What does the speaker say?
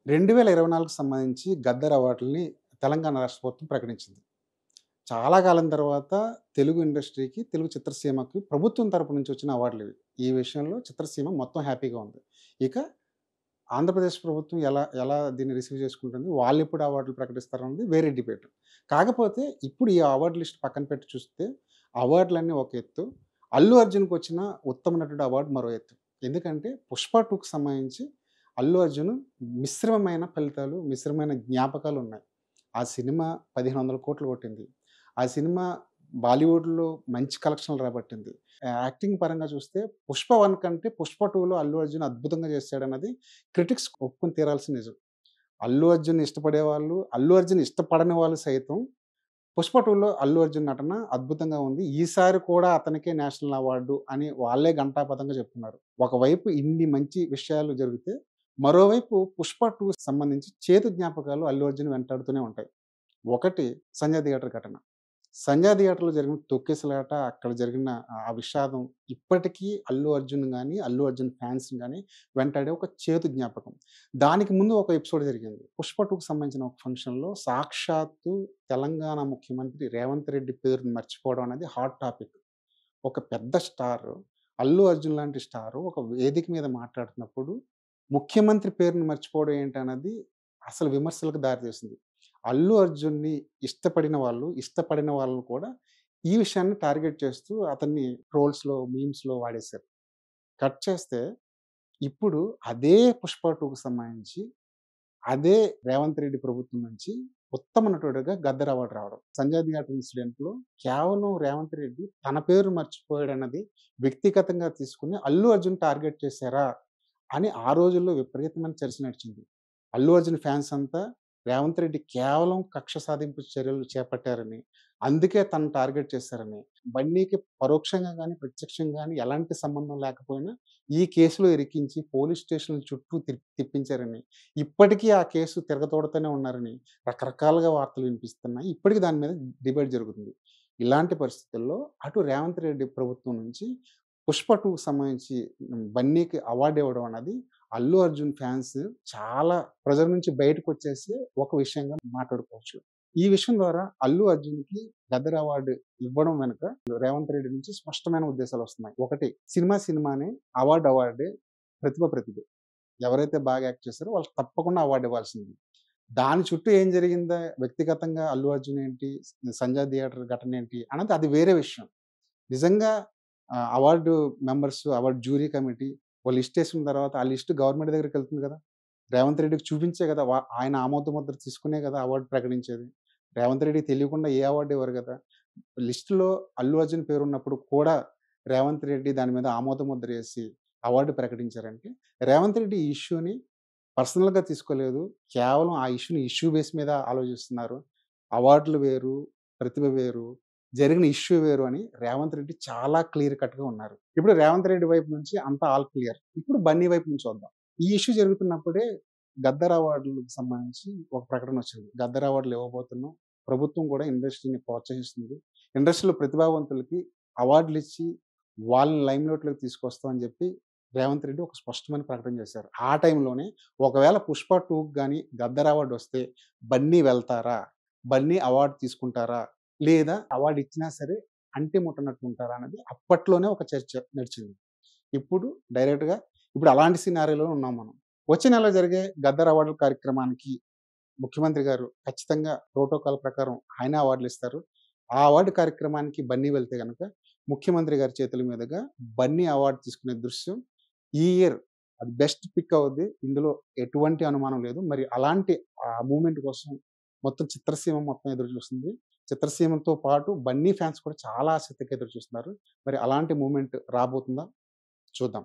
2024కి సంబంధించి 'గద్దర్' అవార్డులని తెలంగాణ రాష్ట్ర ప్రభుత్వం ప్రకటించింది. చాలా కాలం తర్వాత తెలుగు ఇండస్ట్రీకి, తెలుగు చిత్రసీమకి ప్రభుత్వం తరపు నుంచి వచ్చిన అవార్డులివి. ఈ విషయంలో చిత్రసీమ మొత్తం హ్యాపీగా ఉంది. ఇక ఆంధ్రప్రదేశ్ ప్రభుత్వం ఎలా ఎలా దీన్ని రిసీవ్ చేసుకుంటుంది, వాళ్ళెప్పుడు అవార్డులు ప్రకటిస్తారన్నది వేరే డిబేట్. కాకపోతే ఇప్పుడు ఈ అవార్డ్ లిస్ట్ పక్కన పెట్టి చూస్తే అవార్డులన్నీ ఒక ఎత్తు, అల్లు అర్జున్‌కొచ్చిన ఉత్తమ నటుడు అవార్డ్ మరో ఎత్తు. ఎందుకంటే 'పుష్ప 2'కి సంబంధించి అల్లు అర్జున్ మిశ్రమమైన ఫలితాలు, మిశ్రమమైన జ్ఞాపకాలున్నాయి. ఆ సినిమా 1,500 కోట్లు కొట్టింది. ఆ సినిమా బాలీవుడ్‌లో మంచి కలెక్షన్‌లు రాబట్టింది. యాక్టింగ్ పరంగా చూస్తే 'పుష్ప 1' కంటే 'పుష్ప 2'లో అల్లు అర్జున్ అద్భుతంగా చేశాడన్నది క్రిటిక్స్ ఒప్పుకొని తీరాల్సిన నిజం. అల్లు అర్జున్ ఇష్టపడేవాళ్ళు, అల్లు అర్జున్ ఇష్టపడని వాళ్ళు సైతం 'పుష్ప 2'లో అల్లు అర్జున్ నటన అద్భుతంగా ఉంది. ఈసారి కూడా అతనికే నేషనల్ అవార్డు అని వాళ్ళే ఘంటాపథంగా చెప్తున్నారు. ఒకవైపు ఇన్ని మంచి విషయాలు జరిగితే, మరోవైపు 'పుష్ప 2' సంబంధించి చేదు జ్ఞాపకాలు అల్లు అర్జున్ వెంటాడుతూనే ఉంటాయి. ఒకటి 'సంజయ్ థియేటర్' ఘటన. 'సంజయ్ థియేటర్‌లో' జరిగిన తొక్కిసలాట, అక్కడ జరిగిన ఆ విషాదం ఇప్పటికీ అల్లు అర్జున్ గాని, అల్లు అర్జున్ ఫ్యాన్స్‌ని గాని వెంటాడే ఒక చేదు జ్ఞాపకం. దానికి ముందు ఒక ఎపిసోడ్ జరిగింది. 'పుష్ప 2'కి సంబంధించిన ఒక ఫంక్షన్‌లో సాక్షాత్తు తెలంగాణ ముఖ్యమంత్రి రేవంత్ రెడ్డి పేరుని మర్చిపోవడం అనేది హాట్ టాపిక్. ఒక పెద్ద స్టారు, అల్లు అర్జున్ లాంటి స్టారు ఒక వేదిక మీద మాట్లాడుతున్నప్పుడు, ముఖ్యమంత్రి పేరుని మర్చిపోవడం ఏంటన్నది అసలు విమర్శలకు దారితీసింది. అల్లు అర్జున్‌ని ఇష్టపడిన వాళ్ళు, ఇష్టపడిన వాళ్ళని కూడా ఈ విషయాన్ని టార్గెట్ చేస్తూ అతన్ని ట్రోల్స్‌లో, మీమ్స్‌లో వాడేశారు. కట్ చేస్తే ఇప్పుడు అదే 'పుష్ప 2'కి సంబంధించి అదే రేవంత్ రెడ్డి ప్రభుత్వం నుంచి ఉత్తమ నటుడిగా 'గద్దర్' అవార్డ్ రావడం. 'సంజయ్ థియేటర్' ఇన్సిడెంట్‌లో కేవలం రేవంత్ రెడ్డి తన పేరు మర్చిపోయాడన్నది వ్యక్తిగతంగా తీసుకొని అల్లు అర్జున్ టార్గెట్ చేశారా? అని ఆ రోజుల్లో విపరీతమైన చర్చ నడిచింది. అల్లు అర్జున్ ఫ్యాన్స్ అంతా రేవంత్ రెడ్డి కేవలం కక్ష సాధింపు చర్యలు చేపట్టారని, అందుకే తనను టార్గెట్ చేశారని, బన్నీకి పరోక్షంగా గాని, ప్రత్యక్షంగా గాని ఎలాంటి సంబంధం లేకపోయినా ఈ కేసులో ఇరికించి పోలీస్ స్టేషన్‌ల చుట్టూ తిప్పించారని, ఇప్పటికీ ఆ కేసు తిరగతోడుతూనే ఉన్నారని రకరకాలుగా వార్తలు వినిపిస్తున్నాయి. ఇప్పటికి దాని మీద డిబేట్ జరుగుతుంది. ఇలాంటి పరిస్థితుల్లో అటు రేవంత్ రెడ్డి ప్రభుత్వం నుంచి 'పుష్ప 2'కి సంబంధించి బన్నీకి అవార్డ్ ఇవ్వడం అన్నది అల్లు అర్జున్ ఫ్యాన్స్ చాలా ప్రెషర్ నుంచి బయటకొచ్చేసి ఒక విషయంగా మాట్లాడుకోవచ్చు. ఈ విషయం ద్వారా అల్లు అర్జున్‌కి 'గదర్' అవార్డ్ ఇవ్వడం వెనుక రేవంత్ రెడ్డి నుంచి స్పష్టమైన ఉద్దేశాలొస్తున్నాయి. ఒకటి సినిమానే అవార్డే ప్రతిభే. ఎవరైతే బాగా యాక్ట్ చేశారో వాళ్ళకి తప్పకుండా అవార్డ్ ఇవ్వాల్సింది. దాని చుట్టూ ఏం జరిగిందా వ్యక్తిగతంగా అల్లు అర్జున్ ఏంటి, సంజయ్ థియేటర్ ఘటన ఏంటి అన్నది అది వేరే విషయం. నిజంగా award members, award jury committee ఓ లిస్టేసిన తర్వాత ఆ లిస్ట్ గవర్నమెంట్ దగ్గరికెళ్తుంది గదా! రేవంత్ రెడ్డికి చూపించే గదా! ఆయన ఆమోద ముద్ర తీసుకునే గదా! అవార్డ్ ప్రకటించేది. రేవంత్ రెడ్డికి తెలియకుండా ఏ అవార్డ్ ఇవ్వరు గదా! లిస్ట్‌లో అల్లు అర్జున్ పేరున్నప్పుడు కూడా రేవంత్ రెడ్డి దాని మీద ఆమోద ముద్ర ఏసి అవార్డ్ ప్రకటించారంటే, రేవంత్ రెడ్డి ఈ ఇష్యూని పర్సనల్‌గా తీసుకోలేదు. కేవలం ఆ ఇష్యూని ఇష్యూ బేస్ మీద ఆలోచిస్తున్నారు. అవార్డులు వేరు, ప్రతిభ వేరు, జరిగిన ఇష్యూ వేరు అని రేవంత్ రెడ్డి చాలా క్లియర్ కట్‌గా ఉన్నారు. ఇప్పుడు రేవంత్ రెడ్డి వైపు నుంచి అంతా ఆల్ క్లియర్. ఇప్పుడు బన్నీ వైపు నుంచి చూద్దాం. ఈ ఇష్యూ జరుగుతున్నప్పుడే 'గద్దర్' అవార్డులకు సంబంధించి ఒక ప్రకటనొచ్చింది. 'గద్దర్' అవార్డులు ఇవ్వబోతున్నాం. ప్రభుత్వం కూడా ఇండస్ట్రీని ప్రోత్సహిస్తుంది. ఇండస్ట్రీలో ప్రతిభావంతులకి అవార్డులిచ్చి వాళ్ళని లైమ్‌లైట్‌లోకి తీసుకొస్తాం అని జెప్పి రేవంత్ రెడ్డి ఒక స్పష్టమైన ప్రకటన చేశారు. ఆ టైంలోనే ఒకవేళ 'పుష్ప 2'కి గాని 'గద్దర్' అవార్డ్ వస్తే బన్నీ వెళ్తారా? బన్నీ అవార్డ్ తీసుకుంటారా? లేదా అవార్డ్ ఇచ్చినా సరే అంటి ముట్టనట్టు ఉంటారా? అన్నది అప్పట్లోనే ఒక చర్చ నడిచింది. ఇప్పుడు డైరెక్ట్‌గా ఇప్పుడు అలాంటి సినారియోలో ఉన్నాం మనం. వచ్చే నెల జరిగే 'గద్దర్' అవార్డుల కార్యక్రమానికి ముఖ్యమంత్రి గారు ఖచ్చితంగా ప్రోటోకాల్ ప్రకారం ఆయనే అవార్డులిస్తారు. ఆ అవార్డ్ కార్యక్రమానికి బన్నీ వెళ్తే గనక ముఖ్యమంత్రి గారి చేతుల మీదుగా బన్నీ అవార్డ్ తీసుకునే దృశ్యం ఈ ఇయర్ అది బెస్ట్ పిక్ అవుద్ది. ఇందులో ఎటువంటి అనుమానం లేదు. మరి అలాంటి మూవ్‌మెంట్ కోసం మొత్తం చిత్రసీమ మొత్తం ఎదురు చూస్తుంది. చిత్రసీమతో పాటు బన్నీ ఫ్యాన్స్ కూడా చాలా ఆసక్తిగా ఎదురు చూస్తున్నారు. మరి అలాంటి మూవ్‌మెంట్ రాబోతుందా? చూద్దాం.